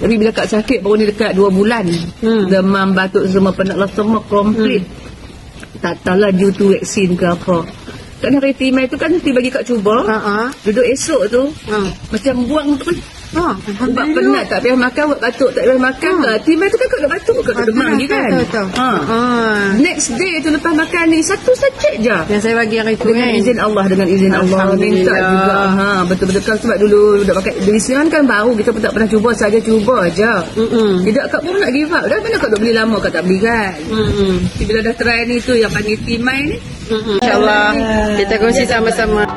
Tapi bila Kak sakit baru ni dekat 2 bulan. Demam, batuk semua, penat semua komplit. Tak tahulah due to vaksin ke apa. Kat hari Timai tu kan bagi Kak cuba. Duduk esok tu macam buang tu. Ubat penat tak payah makan, ubat batuk tak payah makan. Timai tu kan Kak nak batuk, Kak demam lagi kan. Next day tu lepas makan ni satu sachet je yang saya bagi hari tu dengan izin Allah, dengan izin Allah. Minta juga betul-betul kan sebab dulu dah pakai dari sini kan baru, kita pun tak pernah cuba, saja cuba aja. Tidak Kak pun nak give up dah. Mana Kak duk beli lama, Kak tak beli kan. Bila dah try ni tu yang panggil Timai ni, InsyaAllah kita kongsi sama-sama.